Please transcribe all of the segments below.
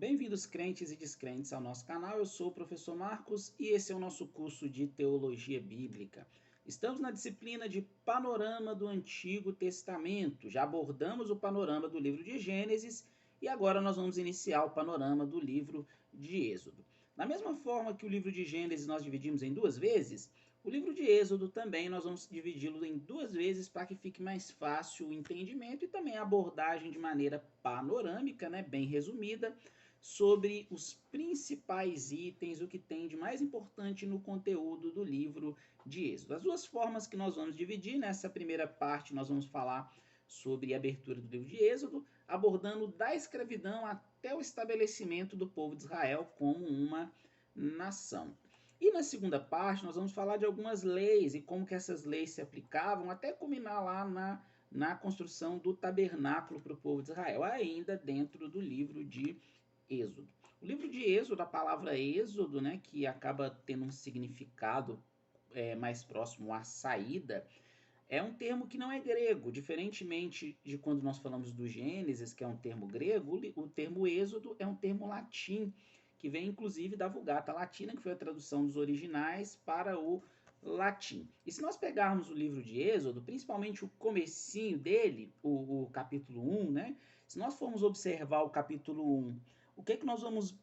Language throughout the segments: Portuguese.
Bem-vindos, crentes e descrentes, ao nosso canal. Eu sou o professor Marcos e esse é o nosso curso de Teologia Bíblica. Estamos na disciplina de Panorama do Antigo Testamento. Já abordamos o panorama do livro de Gênesis e agora nós vamos iniciar o panorama do livro de Êxodo. Da mesma forma que o livro de Gênesis nós dividimos em duas vezes, o livro de Êxodo também nós vamos dividi-lo em duas vezes para que fique mais fácil o entendimento e também a abordagem de maneira panorâmica, né, bem resumida, sobre os principais itens, o que tem de mais importante no conteúdo do livro de Êxodo. As duas formas que nós vamos dividir, nessa primeira parte nós vamos falar sobre a abertura do livro de Êxodo, abordando da escravidão até o estabelecimento do povo de Israel como uma nação. E na segunda parte nós vamos falar de algumas leis e como que essas leis se aplicavam até culminar lá na construção do tabernáculo para o povo de Israel, ainda dentro do livro de Êxodo. O livro de Êxodo, a palavra Êxodo, né, que acaba tendo um significado mais próximo à saída, é um termo que não é grego, diferentemente de quando nós falamos do Gênesis, que é um termo grego, o termo Êxodo é um termo latim, que vem inclusive da Vulgata Latina, que foi a tradução dos originais para o latim. E se nós pegarmos o livro de Êxodo, principalmente o comecinho dele, o capítulo 1, né? Se nós formos observar o capítulo 1, o que nós vamos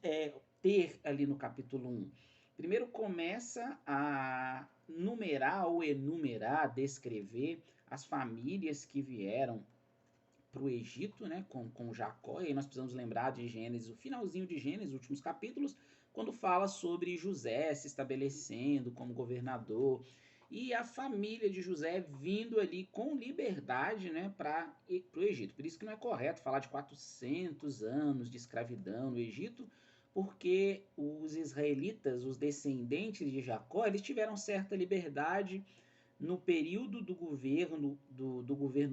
ter ali no capítulo 1? Primeiro começa a numerar ou enumerar, descrever as famílias que vieram para o Egito, né, com Jacó. E aí nós precisamos lembrar de Gênesis, o finalzinho de Gênesis, os últimos capítulos, quando fala sobre José se estabelecendo como governador e a família de José vindo ali com liberdade, né, para o Egito. Por isso que não é correto falar de 400 anos de escravidão no Egito, porque os israelitas, os descendentes de Jacó, eles tiveram certa liberdade no período do governo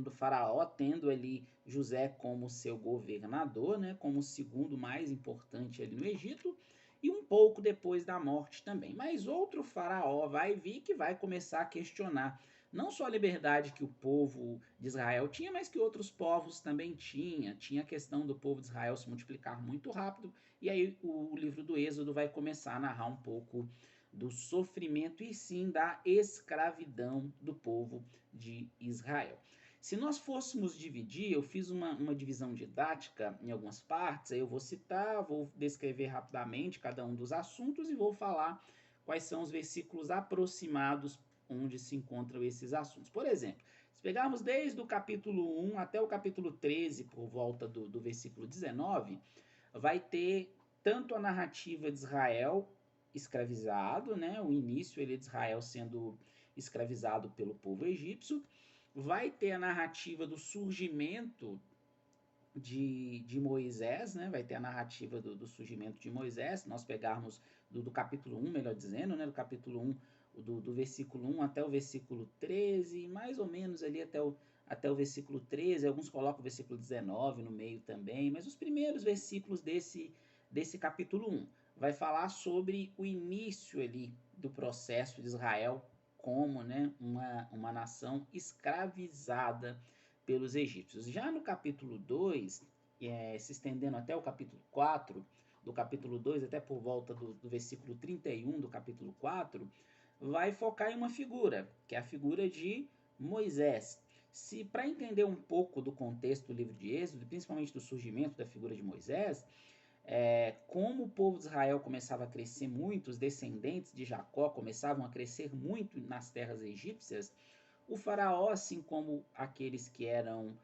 do faraó, tendo ali José como seu governador, né, como o segundo mais importante ali no Egito, e um pouco depois da morte também. Mas outro faraó vai vir que vai começar a questionar não só a liberdade que o povo de Israel tinha, mas que outros povos também tinham. Tinha a questão do povo de Israel se multiplicar muito rápido, e aí o livro do Êxodo vai começar a narrar um pouco do sofrimento e sim da escravidão do povo de Israel. Se nós fôssemos dividir, eu fiz uma divisão didática em algumas partes, aí eu vou citar, vou descrever rapidamente cada um dos assuntos e vou falar quais são os versículos aproximados onde se encontram esses assuntos. Por exemplo, se pegarmos desde o capítulo 1 até o capítulo 13, por volta do versículo 19, vai ter tanto a narrativa de Israel escravizado, né? O início ele de Israel sendo escravizado pelo povo egípcio, vai ter a narrativa do surgimento de Moisés, né? Vai ter a narrativa do surgimento de Moisés. Se nós pegarmos do capítulo 1, melhor dizendo, né? Do capítulo 1, do versículo 1 até o versículo 13, mais ou menos ali até o versículo 13, alguns colocam o versículo 19 no meio também, mas os primeiros versículos desse capítulo 1 vai falar sobre o início ali do processo de Israel como, né, uma nação escravizada pelos egípcios. Já no capítulo 2, se estendendo até o capítulo 4, do capítulo 2 até por volta do versículo 31 do capítulo 4, vai focar em uma figura, que é a figura de Moisés. Se para entender um pouco do contexto do livro de Êxodo, principalmente do surgimento da figura de Moisés, como o povo de Israel começava a crescer muito, os descendentes de Jacó começavam a crescer muito nas terras egípcias, o faraó, assim como aqueles que eram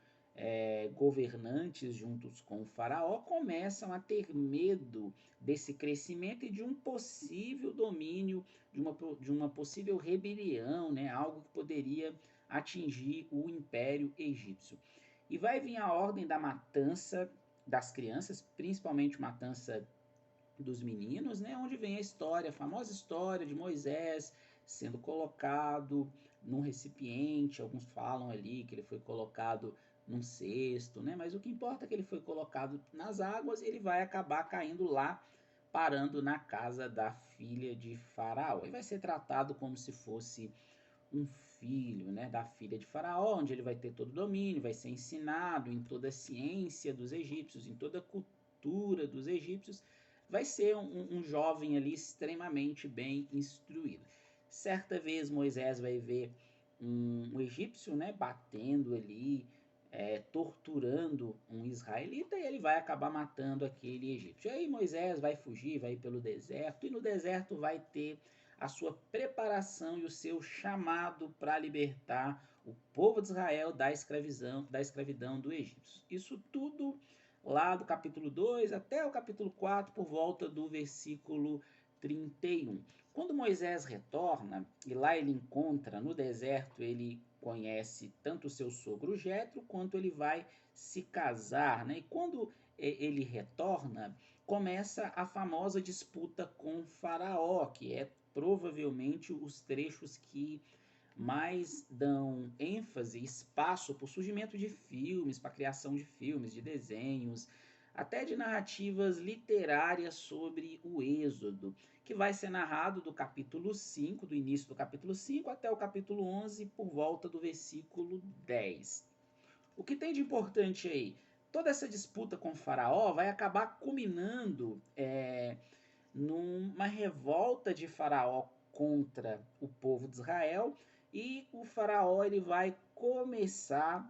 governantes juntos com o faraó, começam a ter medo desse crescimento e de um possível domínio, de uma possível rebelião, né? Algo que poderia atingir o Império Egípcio. E vai vir a ordem da matança das crianças, principalmente matança dos meninos, né? Onde vem a história, a famosa história de Moisés sendo colocado num recipiente. Alguns falam ali que ele foi colocado num cesto, né? Mas o que importa é que ele foi colocado nas águas e ele vai acabar caindo lá, parando na casa da filha de Faraó. E vai ser tratado como se fosse um filho, né, da filha de Faraó, onde ele vai ter todo o domínio, vai ser ensinado em toda a ciência dos egípcios, em toda a cultura dos egípcios, vai ser um jovem ali extremamente bem instruído. Certa vez Moisés vai ver um egípcio, né, batendo ali, torturando um israelita, e ele vai acabar matando aquele egípcio. Aí Moisés vai fugir, vai ir pelo deserto, e no deserto vai ter a sua preparação e o seu chamado para libertar o povo de Israel da escravidão do Egito. Isso tudo lá do capítulo 2 até o capítulo 4, por volta do versículo 31. Quando Moisés retorna, e lá ele encontra no deserto, ele conhece tanto o seu sogro Jetro, quanto ele vai se casar, né? E quando ele retorna, começa a famosa disputa com Faraó, que é provavelmente os trechos que mais dão ênfase, espaço para o surgimento de filmes, para a criação de filmes, de desenhos, até de narrativas literárias sobre o Êxodo, que vai ser narrado do capítulo 5, do início do capítulo 5 até o capítulo 11, por volta do versículo 10. O que tem de importante aí? Toda essa disputa com o Faraó vai acabar culminando numa revolta de Faraó contra o povo de Israel, e o Faraó ele vai começar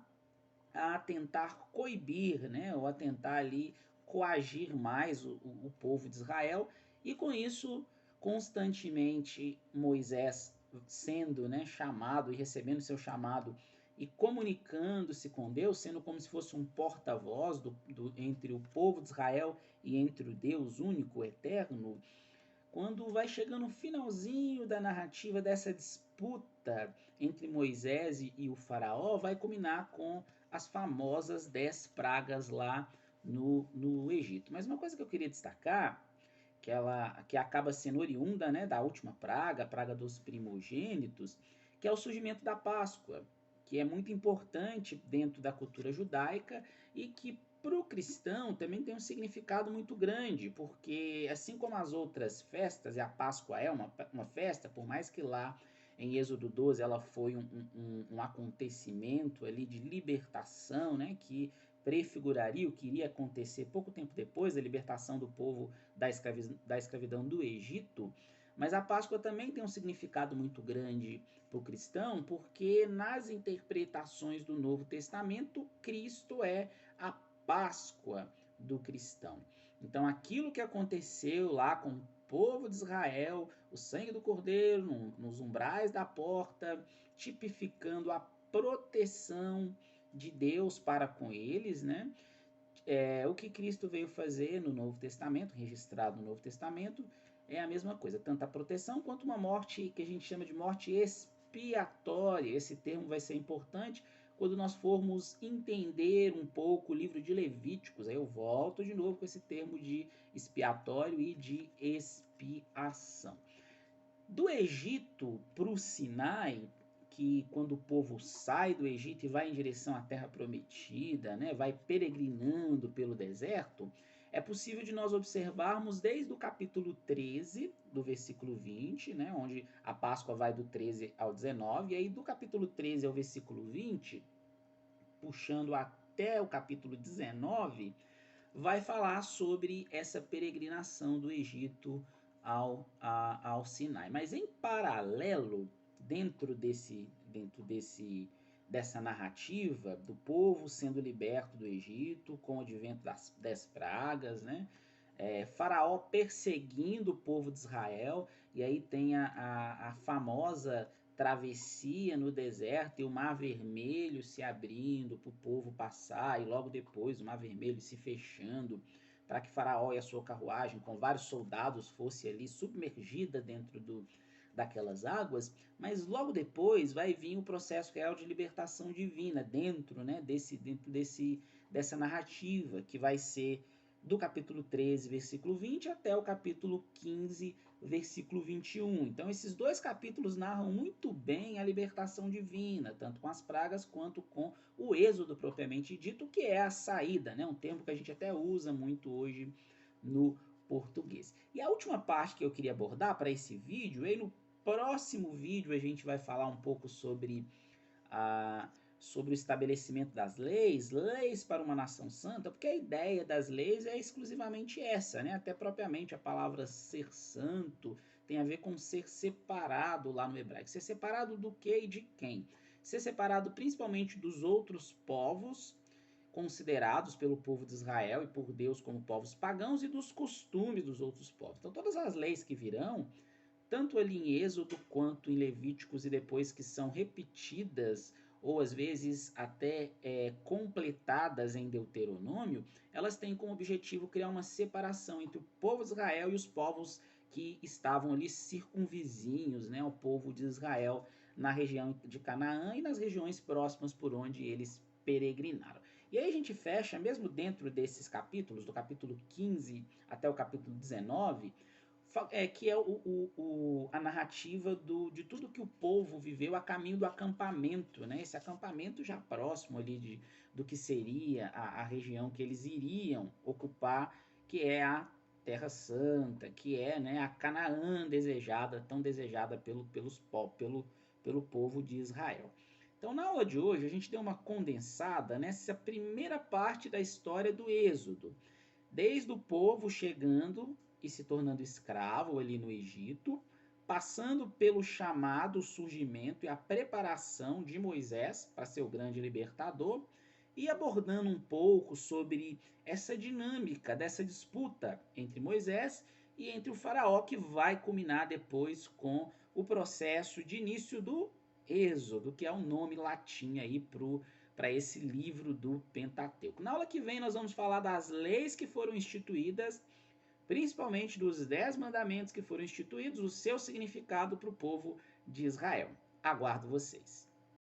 a tentar coibir, né, ou a tentar ali coagir mais o povo de Israel, e com isso constantemente Moisés sendo, né, chamado e recebendo seu chamado e comunicando-se com Deus, sendo como se fosse um porta-voz entre o povo de Israel e entre o Deus único, eterno. Quando vai chegando no finalzinho da narrativa dessa disputa entre Moisés e o faraó, vai culminar com as famosas 10 pragas lá no Egito. Mas uma coisa que eu queria destacar, que acaba sendo oriunda, né, da última praga, a praga dos primogênitos, que é o surgimento da Páscoa, que é muito importante dentro da cultura judaica e que para o cristão também tem um significado muito grande, porque assim como as outras festas, e a Páscoa é uma festa, por mais que lá em Êxodo 12 ela foi um acontecimento ali de libertação, né, que prefiguraria o que iria acontecer pouco tempo depois da libertação do povo da escravidão do Egito, mas a Páscoa também tem um significado muito grande para o cristão, porque nas interpretações do Novo Testamento, Cristo é a Páscoa do cristão. Então, aquilo que aconteceu lá com o povo de Israel, o sangue do cordeiro nos umbrais da porta, tipificando a proteção de Deus para com eles, né? O que Cristo veio fazer no Novo Testamento, registrado no Novo Testamento, é a mesma coisa, tanto a proteção quanto uma morte que a gente chama de morte expiatória. Esse termo vai ser importante quando nós formos entender um pouco o livro de Levíticos. Aí eu volto de novo com esse termo de expiatório e de expiação. Do Egito para o Sinai, que quando o povo sai do Egito e vai em direção à Terra Prometida, né, vai peregrinando pelo deserto, é possível de nós observarmos desde o capítulo 13, do versículo 20, né, onde a Páscoa vai do 13 ao 19, e aí do capítulo 13 ao versículo 20, puxando até o capítulo 19, vai falar sobre essa peregrinação do Egito ao Sinai. Mas em paralelo, dessa narrativa do povo sendo liberto do Egito, com o advento das 10 pragas, né? Faraó perseguindo o povo de Israel, e aí tem a famosa travessia no deserto e o Mar Vermelho se abrindo para o povo passar, e logo depois o Mar Vermelho se fechando para que Faraó e a sua carruagem com vários soldados fosse ali submergida dentro daquelas águas, mas logo depois vai vir o processo real de libertação divina dentro, né, dessa narrativa, que vai ser do capítulo 13, versículo 20, até o capítulo 15, versículo 21. Então, esses dois capítulos narram muito bem a libertação divina, tanto com as pragas quanto com o êxodo propriamente dito, que é a saída, né? Um termo que a gente até usa muito hoje no português. E a última parte que eu queria abordar para esse vídeo, e no próximo vídeo a gente vai falar um pouco sobre sobre o estabelecimento das leis, leis para uma nação santa, porque a ideia das leis é exclusivamente essa, né? Até propriamente a palavra ser santo tem a ver com ser separado lá no hebraico. Ser separado do que e de quem? Ser separado principalmente dos outros povos, considerados pelo povo de Israel e por Deus como povos pagãos, e dos costumes dos outros povos. Então, todas as leis que virão, tanto ali em Êxodo quanto em Levíticos, e depois que são repetidas ou às vezes até completadas em Deuteronômio, elas têm como objetivo criar uma separação entre o povo de Israel e os povos que estavam ali circunvizinhos, né, ao povo de Israel na região de Canaã e nas regiões próximas por onde eles peregrinaram. E aí a gente fecha, mesmo dentro desses capítulos, do capítulo 15 até o capítulo 19, que é a narrativa de tudo que o povo viveu a caminho do acampamento, né? Esse acampamento já próximo ali do que seria a região que eles iriam ocupar, que é a Terra Santa, que é, né, a Canaã desejada, tão desejada pelo povo de Israel. Então, na aula de hoje, a gente deu uma condensada nessa primeira parte da história do Êxodo, desde o povo chegando e se tornando escravo ali no Egito, passando pelo chamado, surgimento e a preparação de Moisés para ser o grande libertador, e abordando um pouco sobre essa dinâmica dessa disputa entre Moisés e entre o faraó, que vai culminar depois com o processo de início do Êxodo, que é um nome latim aí para esse livro do Pentateuco. Na aula que vem nós vamos falar das leis que foram instituídas, principalmente dos 10 mandamentos que foram instituídos, o seu significado para o povo de Israel. Aguardo vocês.